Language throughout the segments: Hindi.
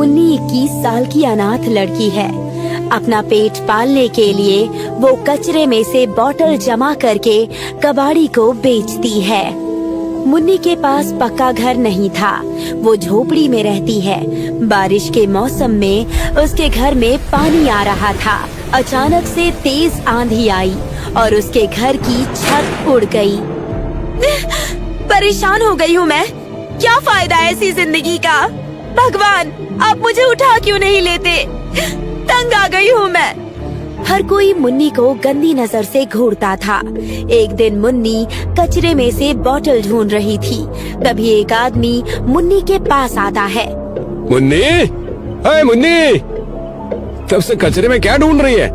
मुन्नी 21 साल की अनाथ लड़की है। अपना पेट पालने के लिए वो कचरे में से बोतल जमा करके कबाड़ी को बेचती है। मुन्नी के पास पक्का घर नहीं था, वो झोपड़ी में रहती है। बारिश के मौसम में उसके घर में पानी आ रहा था। अचानक से तेज आंधी आई और उसके घर की छत उड़ गई। परेशान हो गई हूँ मैं। क्या फायदा है ऐसी जिंदगी का? भगवान, आप मुझे उठा क्यों नहीं लेते? तंग आ गई हूँ मैं। हर कोई मुन्नी को गंदी नजर से घूरता था। एक दिन मुन्नी कचरे में से बोतल ढूंढ रही थी। तभी एक आदमी मुन्नी के पास आता है। मुन्नी, हाय मुन्नी, तब से कचरे में क्या ढूंढ रही है?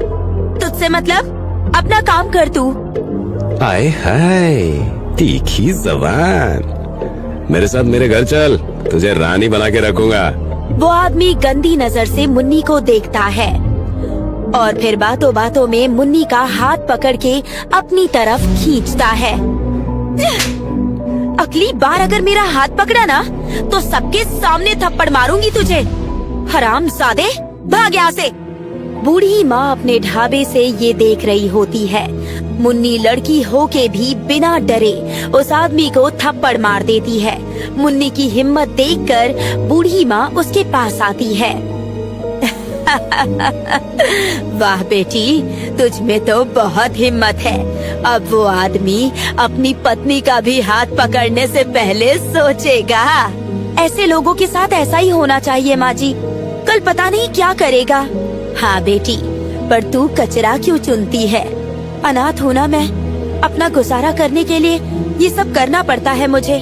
तुझसे मतलब? अपना काम कर तू। हाय हाय, तीखी जबान। मेरे साथ मेरे घर चल, तुझे रानी बना के रखूंगा। वो आदमी गंदी नजर से मुन्नी को देखता है और फिर बातों बातों में मुन्नी का हाथ पकड़ के अपनी तरफ खींचता है। अगली बार अगर मेरा हाथ पकड़ा ना तो सबके सामने थप्पड़ मारूंगी तुझे। हरामजादे, भाग यहाँ से। बूढ़ी माँ अपने ढाबे से ये देख रही होती है। मुन्नी लड़की होके भी बिना डरे उस आदमी को थप्पड़ मार देती है। मुन्नी की हिम्मत देखकर बूढ़ी माँ उसके पास आती है। वाह बेटी, तुझ में तो बहुत हिम्मत है। अब वो आदमी अपनी पत्नी का भी हाथ पकड़ने से पहले सोचेगा। ऐसे लोगों के साथ ऐसा ही होना चाहिए माँ जी। कल पता नहीं क्या करेगा। हाँ बेटी, पर तू कचरा क्यों चुनती है? अनाथ हूँ ना मैं, अपना गुजारा करने के लिए ये सब करना पड़ता है मुझे।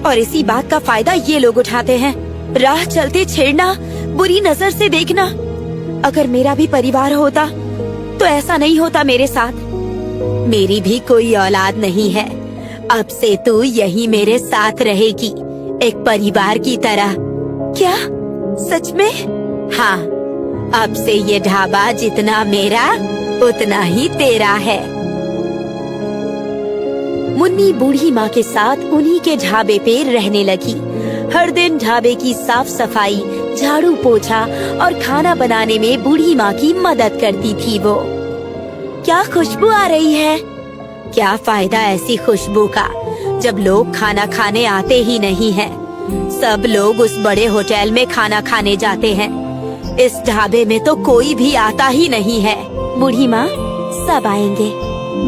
और इसी बात का फायदा ये लोग उठाते हैं। राह चलते छेड़ना, बुरी नजर से देखना। अगर मेरा भी परिवार होता तो ऐसा नहीं होता मेरे साथ। मेरी भी कोई औलाद नहीं है। अब से तू यही मेरे साथ रहेगी, एक परिवार की तरह। क्या सच में? हाँ, अब से ये ढाबा जितना मेरा उतना ही तेरा है। मुन्नी बूढ़ी माँ के साथ उन्हीं के ढाबे पे रहने लगी। हर दिन ढाबे की साफ सफाई, झाड़ू पोछा और खाना बनाने में बूढ़ी माँ की मदद करती थी वो। क्या खुशबू आ रही है। क्या फायदा ऐसी खुशबू का जब लोग खाना खाने आते ही नहीं हैं। सब लोग उस बड़े होटल में खाना खाने जाते हैं। इस ढाबे में तो कोई भी आता ही नहीं है। बूढ़ी माँ, सब आएंगे।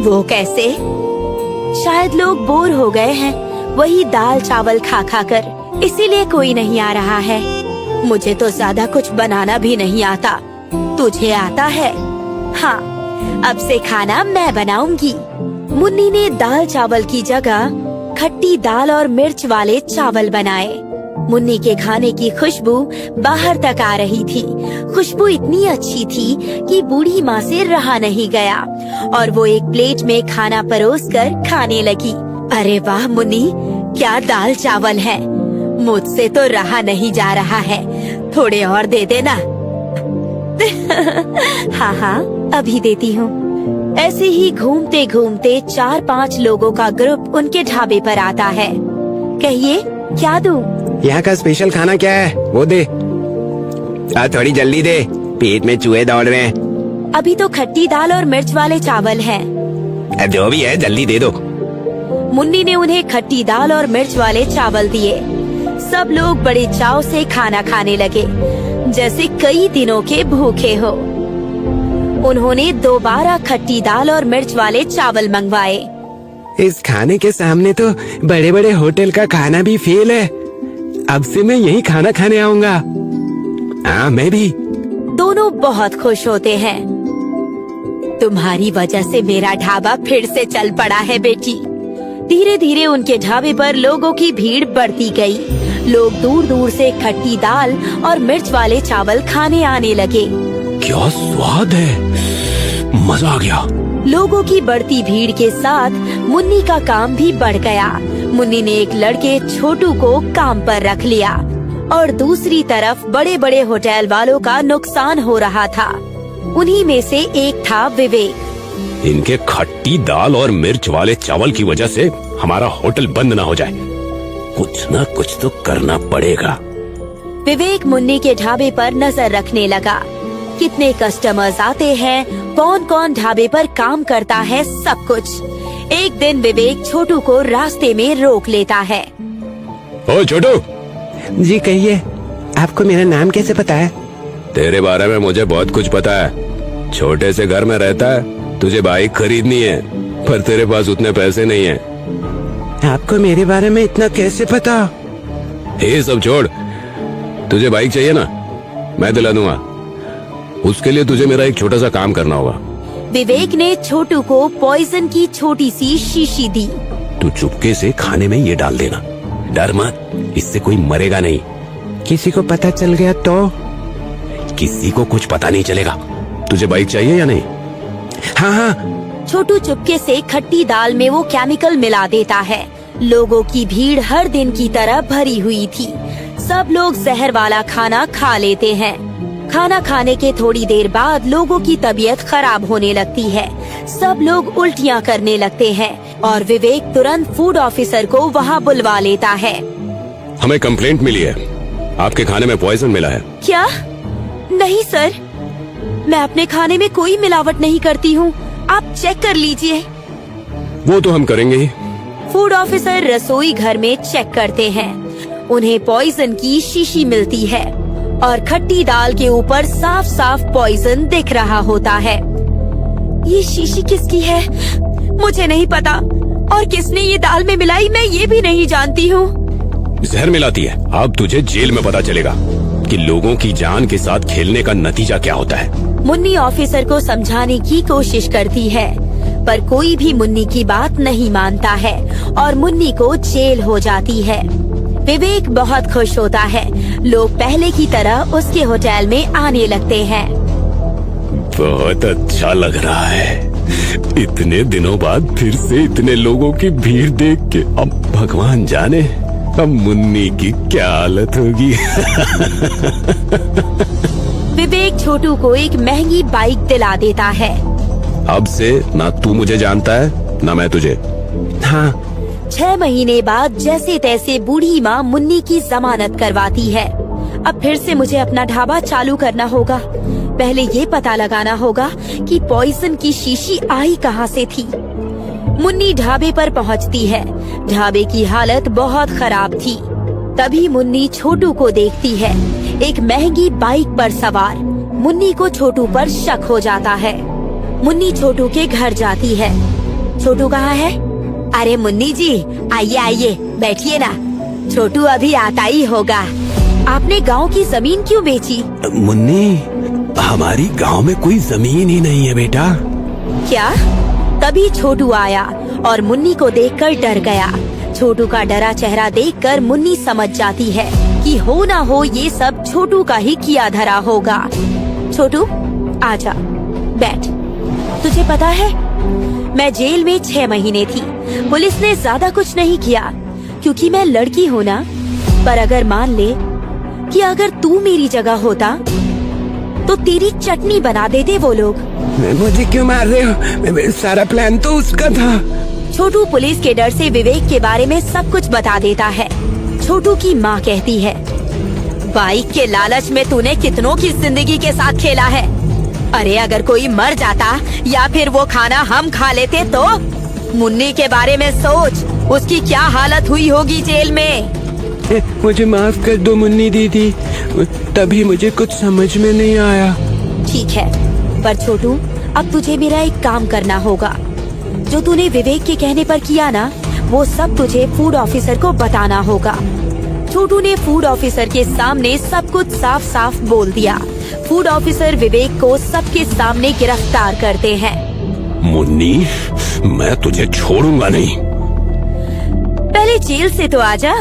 वो कैसे? शायद लोग बोर हो गए हैं वही दाल चावल खा खा कर, इसीलिए कोई नहीं आ रहा है। मुझे तो ज्यादा कुछ बनाना भी नहीं आता। तुझे आता है? हाँ, अब से खाना मैं बनाऊंगी। मुन्नी ने दाल चावल की जगह खट्टी दाल और मिर्च वाले चावल बनाए। मुन्नी के खाने की खुशबू बाहर तक आ रही थी। खुशबू इतनी अच्छी थी कि बूढ़ी माँ से रहा नहीं गया और वो एक प्लेट में खाना परोसकर खाने लगी। अरे वाह मुन्नी, क्या दाल चावल है। मुझसे तो रहा नहीं जा रहा है, थोड़े और दे देना। हाँ हाँ, अभी देती हूँ। ऐसे ही घूमते घूमते 4-5 लोगों का ग्रुप उनके ढाबे पर आता है। कहिए, क्या दूं? यहाँ का स्पेशल खाना क्या है वो दे। थोड़ी जल्दी दे, पेट में चूहे दौड़ रहे हैं। अभी तो खट्टी दाल और मिर्च वाले चावल हैं। जो भी है जल्दी दे दो। मुन्नी ने उन्हें खट्टी दाल और मिर्च वाले चावल दिए। सब लोग बड़े चाव से खाना खाने लगे, जैसे कई दिनों के भूखे हो। उन्होंने दोबारा खट्टी दाल और मिर्च वाले चावल मंगवाए। इस खाने के सामने तो बड़े बड़े होटल का खाना भी फेल है। अब से मैं यही खाना खाने आऊंगा। हाँ, मैं भी। दोनों बहुत खुश होते हैं। तुम्हारी वजह से मेरा ढाबा फिर से चल पड़ा है बेटी। धीरे धीरे उनके ढाबे पर लोगों की भीड़ बढ़ती गई। लोग दूर दूर से खट्टी दाल और मिर्च वाले चावल खाने आने लगे। क्या स्वाद है, मजा आ गया। लोगों की बढ़ती भीड़ के साथ मुन्नी का काम भी बढ़ गया। मुन्नी ने एक लड़के छोटू को काम पर रख लिया और दूसरी तरफ बड़े बड़े होटल वालों का नुकसान हो रहा था। उन्हीं में से एक था विवेक। इनके खट्टी दाल और मिर्च वाले चावल की वजह से हमारा होटल बंद ना हो जाए। कुछ ना कुछ तो करना पड़ेगा। विवेक मुन्नी के ढाबे पर नजर रखने लगा। कितने कस्टमर्स आते हैं, कौन कौन ढाबे पर काम करता है, सब कुछ। एक दिन विवेक छोटू को रास्ते में रोक लेता है। ओ छोटू, जी कहिए, आपको मेरा नाम कैसे पता है? तेरे बारे में मुझे बहुत कुछ पता है। छोटे से घर में रहता है, तुझे बाइक खरीदनी है, पर तेरे पास उतने पैसे नहीं है। आपको मेरे बारे में इतना कैसे पता? ये सब छोड़, तुझे बाइक चाहिए ना, मैं दिला दूंगा। उसके लिए तुझे मेरा एक छोटा सा काम करना होगा। विवेक ने छोटू को पॉइजन की छोटी सी शीशी दी। तू चुपके से खाने में ये डाल देना, डर मत, इससे कोई मरेगा नहीं। किसी को पता चल गया तो? किसी को कुछ पता नहीं चलेगा। तुझे बाइक चाहिए या नहीं? हाँ हाँ। छोटू चुपके से खट्टी दाल में वो केमिकल मिला देता है। लोगों की भीड़ हर दिन की तरह भरी हुई थी। सब लोग जहर वाला खाना खा लेते हैं। खाना खाने के थोड़ी देर बाद लोगों की तबीयत खराब होने लगती है। सब लोग उल्टियाँ करने लगते हैं और विवेक तुरंत फूड ऑफिसर को वहाँ बुलवा लेता है। हमें कंप्लेंट मिली है, आपके खाने में पॉइजन मिला है। क्या? नहीं सर, मैं अपने खाने में कोई मिलावट नहीं करती हूँ, आप चेक कर लीजिए। वो तो हम करेंगे ही। फूड ऑफिसर रसोई घर में चेक करते हैं। उन्हें पॉइजन की शीशी मिलती है और खट्टी दाल के ऊपर साफ साफ पॉइजन दिख रहा होता है। ये शीशी किसकी है मुझे नहीं पता, और किसने ये दाल में मिलाई मैं ये भी नहीं जानती हूँ। जहर मिलाती है। अब तुझे जेल में पता चलेगा कि लोगों की जान के साथ खेलने का नतीजा क्या होता है। मुन्नी ऑफिसर को समझाने की कोशिश करती है, पर कोई भी मुन्नी की बात नहीं मानता है और मुन्नी को जेल हो जाती है। विवेक बहुत खुश होता है। लोग पहले की तरह उसके होटल में आने लगते हैं। बहुत अच्छा लग रहा है, इतने दिनों बाद फिर से इतने लोगों की भीड़ देख के। अब भगवान जाने अब मुन्नी की क्या हालत होगी। विवेक छोटू को एक महंगी बाइक दिला देता है। अब से ना तू मुझे जानता है ना मैं तुझे। हाँ। 6 महीने बाद जैसे तैसे बूढ़ी माँ मुन्नी की जमानत करवाती है। अब फिर से मुझे अपना ढाबा चालू करना होगा। पहले ये पता लगाना होगा कि पॉइजन की शीशी आई कहाँ से थी। मुन्नी ढाबे पर पहुँचती है। ढाबे की हालत बहुत खराब थी। तभी मुन्नी छोटू को देखती है, एक महंगी बाइक पर सवार। मुन्नी को छोटू पर शक हो जाता है। मुन्नी छोटू के घर जाती है। छोटू कहाँ है? अरे मुन्नी जी, आइए आइए, बैठिए ना। छोटू अभी आता ही होगा। आपने गांव की जमीन क्यों बेची? मुन्नी, हमारी गांव में कोई जमीन ही नहीं है बेटा। क्या? तभी छोटू आया और मुन्नी को देखकर डर गया। छोटू का डरा चेहरा देखकर मुन्नी समझ जाती है कि हो ना हो ये सब छोटू का ही किया धरा होगा। छोटू आजा, बैठ। तुझे पता है मैं जेल में 6 महीने थी। पुलिस ने ज्यादा कुछ नहीं किया क्योंकि मैं लड़की हूँ ना। पर अगर मान ले कि अगर तू मेरी जगह होता तो तेरी चटनी बना देते वो लोग। मुझे क्यों मार रहे हो? सारा प्लान तो उसका था। छोटू पुलिस के डर से विवेक के बारे में सब कुछ बता देता है। छोटू की माँ कहती है, बाइक के लालच में तूने कितनों की जिंदगी के साथ खेला है। अरे अगर कोई मर जाता या फिर वो खाना हम खा लेते तो? मुन्नी के बारे में सोच, उसकी क्या हालत हुई होगी जेल में। मुझे माफ कर दो मुन्नी दीदी, तभी मुझे कुछ समझ में नहीं आया। ठीक है, पर छोटू अब तुझे मेरा एक काम करना होगा। जो तूने विवेक के कहने पर किया ना, वो सब तुझे फूड ऑफिसर को बताना होगा। छोटू ने फूड ऑफिसर के सामने सब कुछ साफ साफ बोल दिया। फूड ऑफिसर विवेक को सबके सामने गिरफ्तार करते हैं। मुन्नी, मैं तुझे छोड़ूंगा नहीं। पहले जेल से तो आजा।